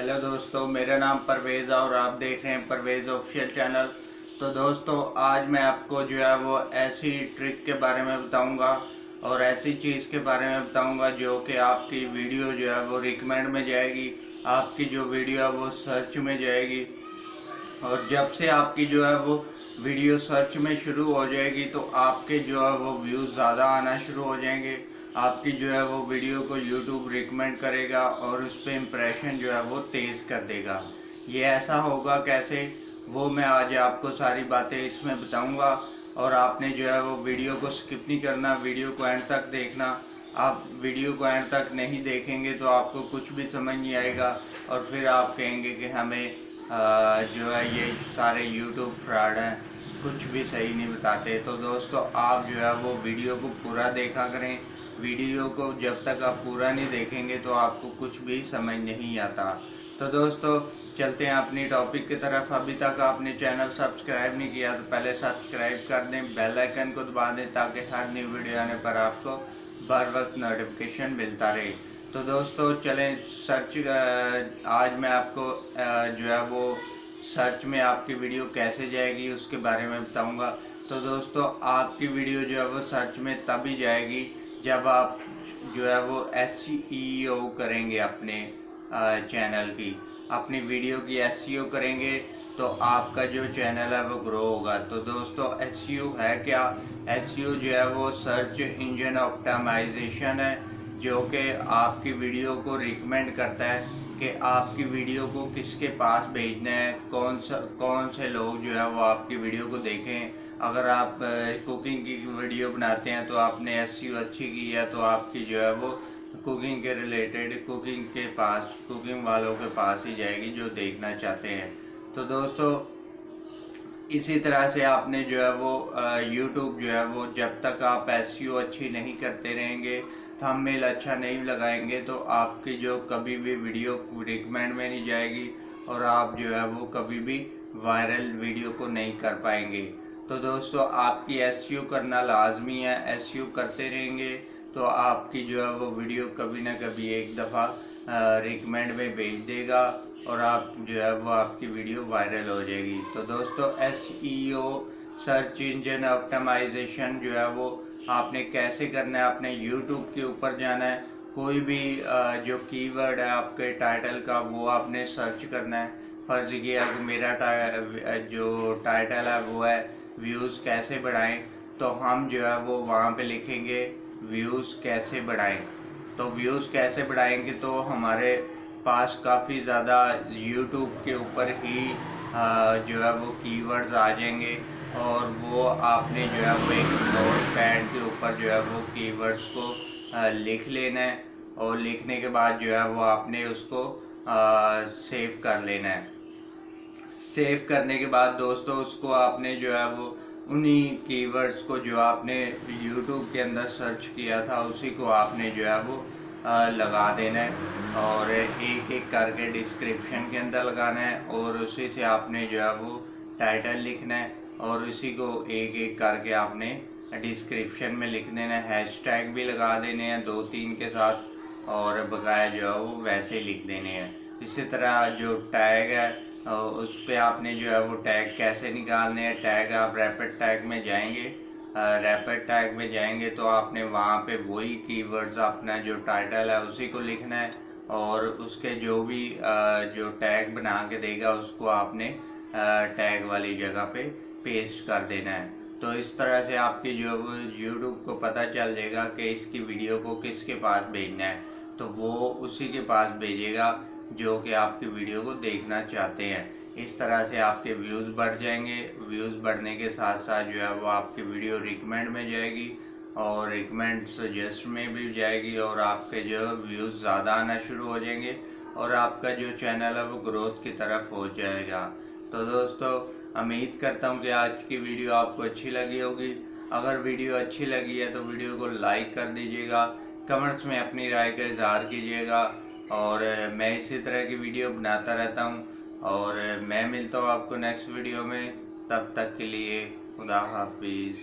Hello दोस्तों, मेरा नाम परवेज़ और आप देख रहे हैं परवेज़ ऑफिशियल चैनल। तो दोस्तों, आज मैं आपको जो है वो ऐसी ट्रिक के बारे में बताऊंगा और ऐसी चीज़ के बारे में बताऊंगा जो कि आपकी वीडियो जो है वो रिकमेंड में जाएगी, आपकी जो वीडियो है वो सर्च में जाएगी। और जब से आपकी जो है वो वीडियो सर्च में शुरू हो जाएगी तो आपके जो है वो व्यूज़ ज़्यादा आना शुरू हो जाएंगे। आपकी जो है वो वीडियो को यूट्यूब रिकमेंड करेगा और उस पर इम्प्रेशन जो है वो तेज़ कर देगा। ये ऐसा होगा कैसे, वो मैं आज आपको सारी बातें इसमें बताऊंगा। और आपने जो है वो वीडियो को स्किप नहीं करना, वीडियो को एंड तक देखना। आप वीडियो को एंड तक नहीं देखेंगे तो आपको कुछ भी समझ नहीं आएगा और फिर आप कहेंगे कि हमें जो है ये सारे यूट्यूब फ्रॉड हैं, कुछ भी सही नहीं बताते। तो दोस्तों, आप जो है वो वीडियो को पूरा देखा करें। वीडियो को जब तक आप पूरा नहीं देखेंगे तो आपको कुछ भी समझ नहीं आता। तो दोस्तों, चलते हैं अपनी टॉपिक की तरफ। अभी तक आपने चैनल सब्सक्राइब नहीं किया तो पहले सब्सक्राइब कर दें, बेल आइकन को दबा दें ताकि हर न्यू वीडियो आने पर आपको बर वक्त नोटिफिकेशन मिलता रहे। तो दोस्तों चलें आज मैं आपको जो है वो सर्च में आपकी वीडियो कैसे जाएगी उसके बारे में बताऊंगा। तो दोस्तों, आपकी वीडियो जो है वो सर्च में तभी जाएगी जब आप जो है वो SEO करेंगे अपने चैनल की, अपनी वीडियो की SEO करेंगे तो आपका जो चैनल है वो ग्रो होगा। तो दोस्तों, SEO है क्या? SEO जो है वो सर्च इंजन ऑप्टिमाइजेशन है, जो कि आपकी वीडियो को रिकमेंड करता है कि आपकी वीडियो को किसके पास भेजना है, कौन से लोग जो है वो आपकी वीडियो को देखें। अगर आप कुकिंग की वीडियो बनाते हैं तो आपने SEO अच्छी की है तो आपकी जो है वो कुकिंग के रिलेटेड कुकिंग वालों के पास ही जाएगी जो देखना चाहते हैं। तो दोस्तों, इसी तरह से आपने जो है वो यूट्यूब जो है वो जब तक आप SEO अच्छी नहीं करते रहेंगे, थंबनेल अच्छा नहीं लगाएंगे तो आपकी जो कभी भी वीडियो रिकमेंड में नहीं जाएगी और आप जो है वो कभी भी वायरल वीडियो को नहीं कर पाएंगे। तो दोस्तों, आपकी SEO करना लाजमी है। SEO करते रहेंगे तो आपकी जो है वो वीडियो कभी ना कभी एक दफ़ा रिकमेंड में भेज देगा और आप जो है वो आपकी वीडियो वायरल हो जाएगी। तो दोस्तों, SEO सर्च इंजन ऑप्टिमाइजेशन जो है वो आपने कैसे करना है, आपने YouTube के ऊपर जाना है, कोई भी जो कीवर्ड है आपके टाइटल का वो आपने सर्च करना है। फर्ज किया कि मेरा जो टाइटल है वो है व्यूज़ कैसे बढ़ाएं, तो हम जो है वो वहाँ पे लिखेंगे व्यूज़ कैसे बढ़ाएं। तो व्यूज़ कैसे बढ़ाएंगे तो हमारे पास काफ़ी ज़्यादा यूट्यूब के ऊपर ही जो है वो कीवर्ड्स आ जाएंगे और वो आपने जो है वो एक नोट पैड के ऊपर जो है वो कीवर्ड्स को लिख लेना है और लिखने के बाद जो है वो आपने उसको सेव कर लेना है। सेव करने के बाद दोस्तों, उसको आपने जो है वो उन्हीं कीवर्ड्स को जो आपने यूट्यूब के अंदर सर्च किया था उसी को आपने जो है वो लगा देना है और एक एक करके डिस्क्रिप्शन के अंदर लगाना है और उसी से आपने जो है वो टाइटल लिखना है और उसी को एक एक करके आपने डिस्क्रिप्शन में लिख देना है। हैशटैग भी लगा देने हैं 2-3 के साथ और बकाया जो है वो वैसे लिख देने हैं। इसी तरह जो टैग है उस पर आपने जो है वो टैग कैसे निकालने हैं। टैग आप रैपिड टैग में जाएंगे, रैपिड टैग में जाएंगे तो आपने वहाँ पे वही कीवर्ड्स अपना जो टाइटल है उसी को लिखना है और उसके जो भी जो टैग बना के देगा उसको आपने टैग वाली जगह पे पेस्ट कर देना है। तो इस तरह से आपकी जो यूट्यूब को पता चल जाएगा कि इसकी वीडियो को किसके पास भेजना है, तो वो उसी के पास भेजेगा जो कि आपकी वीडियो को देखना चाहते हैं। इस तरह से आपके व्यूज़ बढ़ जाएंगे। व्यूज़ बढ़ने के साथ साथ जो है वो आपकी वीडियो रिकमेंड में जाएगी और रिकमेंड सजेस्ट में भी जाएगी और आपके जो व्यूज़ ज़्यादा आना शुरू हो जाएंगे और आपका जो चैनल है वो ग्रोथ की तरफ हो जाएगा। तो दोस्तों, उम्मीद करता हूँ कि आज की वीडियो आपको अच्छी लगी होगी। अगर वीडियो अच्छी लगी है तो वीडियो को लाइक कर दीजिएगा, कमेंट्स में अपनी राय का इजहार कीजिएगा और मैं इसी तरह की वीडियो बनाता रहता हूँ और मैं मिलता हूँ आपको नेक्स्ट वीडियो में। तब तक के लिए खुदा हाफिज़।